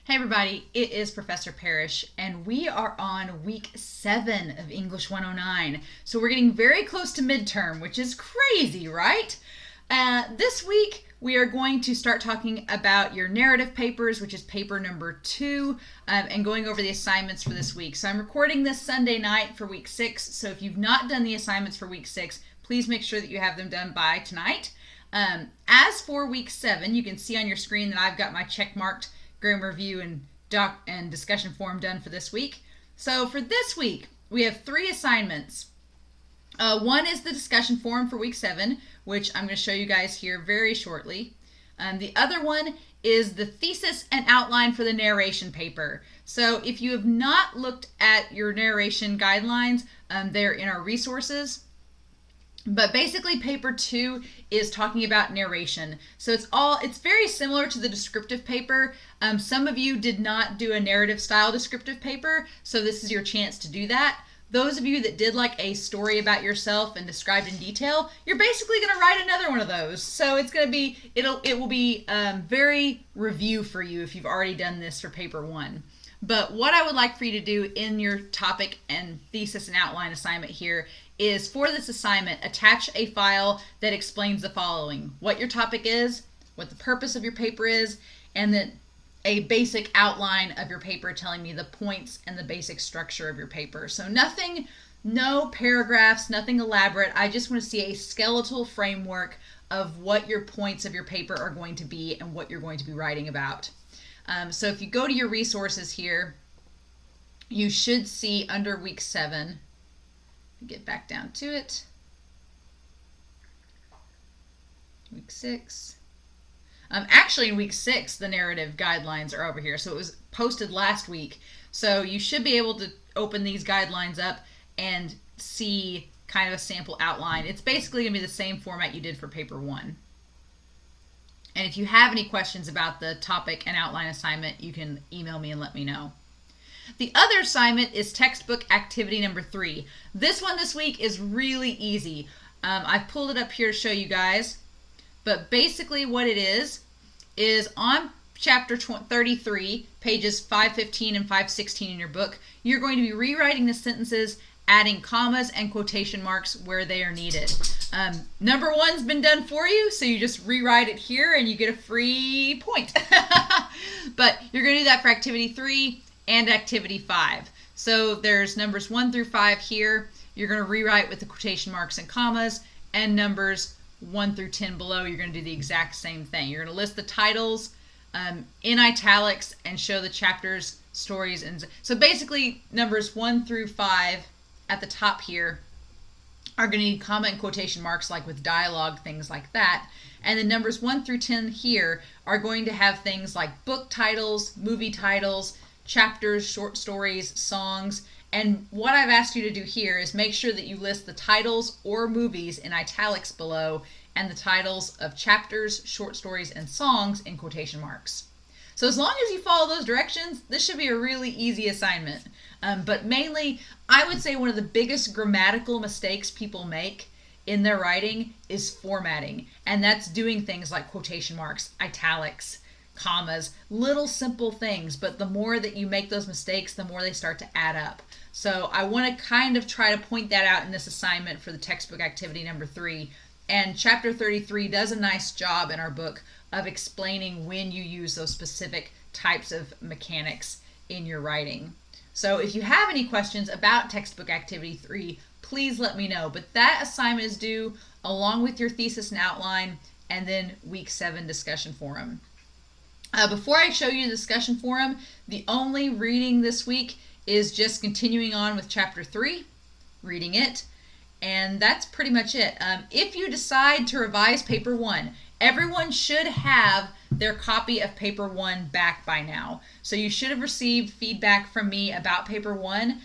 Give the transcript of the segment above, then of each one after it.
Hey everybody, it is Professor Parish, and we are on week 7 of English 109. So we're getting very close to midterm, which is crazy, right? This week we are going to start talking about your narrative papers, which is paper number 2, and going over the assignments for this week. So I'm recording this Sunday night for week 6, so if you've not done the assignments for week 6, please make sure that you have them done by tonight. As for week 7, you can see on your screen that I've got my check-marked grammar review and discussion forum done for this week. So for this week, we have 3 assignments. One is the discussion forum for week 7, which I'm going to show you guys here very shortly. The other one is the thesis and outline for the narration paper. So if you have not looked at your narration guidelines, they're in our resources. But basically paper 2 is talking about narration. So it's very similar to the descriptive paper. Some of you did not do a narrative style descriptive paper, so this is your chance to do that. Those of you that did like a story about yourself and described in detail, you're basically going to write another one of those. So it will be very review for you if you've already done this for paper 1. But what I would like for you to do in your topic and thesis and outline assignment here is, for this assignment, attach a file that explains the following: what your topic is, what the purpose of your paper is, and then a basic outline of your paper telling me the points and the basic structure of your paper. So no paragraphs, nothing elaborate. I just want to see a skeletal framework of what your points of your paper are going to be and what you're going to be writing about. So if you go to your resources here, you should see under week 7, get back down to it, week 6. Actually in week 6, the narrative guidelines are over here. So it was posted last week. So you should be able to open these guidelines up and see kind of a sample outline. It's basically going to be the same format you did for paper 1. And if you have any questions about the topic and outline assignment, you can email me and let me know. The other assignment is textbook activity number 3. This one this week is really easy. I've pulled it up here to show you guys. But basically what it is on chapter 33, pages 515 and 516 in your book, you're going to be rewriting the sentences, adding commas and quotation marks where they are needed. Number 1's been done for you, so you just rewrite it here and you get a free point. But you're going to do that for activity 3 and activity 5. So there's numbers 1 through 5 here. You're going to rewrite with the quotation marks and commas, and numbers 1 through 10 below, you're going to do the exact same thing. You're going to list the titles in italics and show the chapters, stories, and so basically numbers 1 through 5 at the top here are going to need comma and quotation marks, like with dialogue, things like that. And then numbers 1 through 10 here are going to have things like book titles, movie titles, chapters, short stories, songs. And what I've asked you to do here is make sure that you list the titles or movies in italics below and the titles of chapters, short stories, and songs in quotation marks. So as long as you follow those directions, this should be a really easy assignment. But mainly, I would say one of the biggest grammatical mistakes people make in their writing is formatting. And that's doing things like quotation marks, italics, commas, little simple things. But the more that you make those mistakes, the more they start to add up. So I want to kind of try to point that out in this assignment for the textbook activity number 3. And chapter 33 does a nice job in our book of explaining when you use those specific types of mechanics in your writing. So if you have any questions about textbook activity 3, please let me know. But that assignment is due along with your thesis and outline, and then week 7 discussion forum. Before I show you the discussion forum, the only reading this week is just continuing on with chapter 3, reading it, and that's pretty much it. If you decide to revise paper 1, everyone should have their copy of paper 1 back by now. So you should have received feedback from me about paper 1.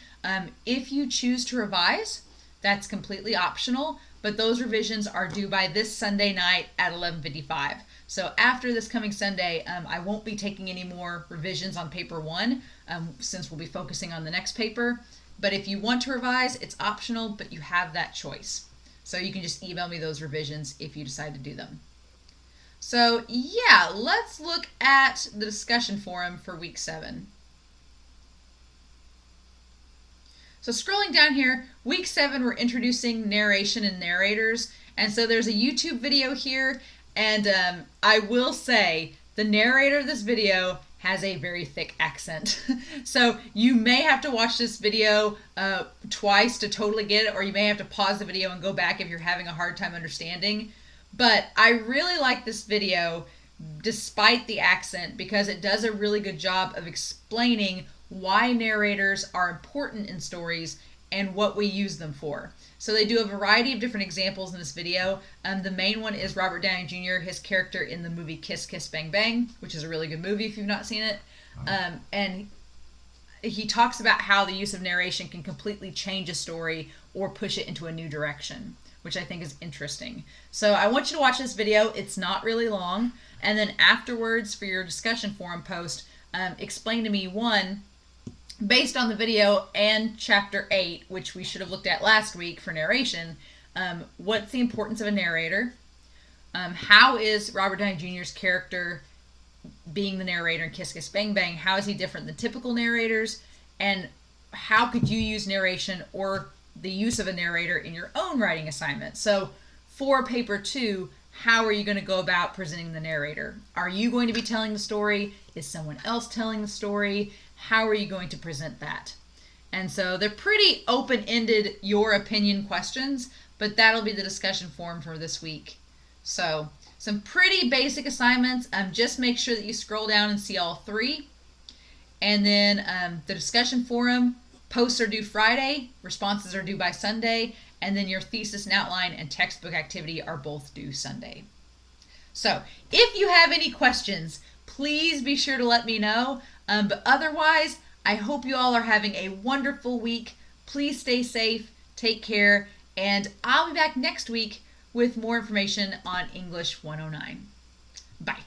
If you choose to revise, that's completely optional, but those revisions are due by this Sunday night at 11:55. So after this coming Sunday, I won't be taking any more revisions on paper 1 since we'll be focusing on the next paper. But if you want to revise, it's optional, but you have that choice. So you can just email me those revisions if you decide to do them. So, yeah, let's look at the discussion forum for week 7. So scrolling down here, week 7, we're introducing narration and narrators. And so there's a YouTube video here. And I will say the narrator of this video has a very thick accent. So you may have to watch this video twice to totally get it, or you may have to pause the video and go back if you're having a hard time understanding. But I really like this video despite the accent because it does a really good job of explaining why narrators are important in stories and what we use them for. So they do a variety of different examples in this video. The main one is Robert Downey Jr., his character in the movie Kiss Kiss Bang Bang, which is a really good movie if you've not seen it. And he talks about how the use of narration can completely change a story or push it into a new direction, which I think is interesting. So I want you to watch this video. It's not really long. And then afterwards, for your discussion forum post, explain to me, one, based on the video and chapter 8, which we should have looked at last week for narration, what's the importance of a narrator? How is Robert Downey Jr.'s character being the narrator in Kiss Kiss Bang Bang, how is he different than typical narrators? And how could you use narration or the use of a narrator in your own writing assignment? So for paper 2, how are you going to go about presenting the narrator? Are you going to be telling the story? Is someone else telling the story? How are you going to present that? And so they're pretty open-ended, your opinion questions, but that'll be the discussion forum for this week. So some pretty basic assignments. Just make sure that you scroll down and see all 3. And then the discussion forum, posts are due Friday, responses are due by Sunday, and then your thesis and outline and textbook activity are both due Sunday. So if you have any questions, please be sure to let me know. But otherwise, I hope you all are having a wonderful week. Please stay safe, take care, and I'll be back next week with more information on English 109. Bye.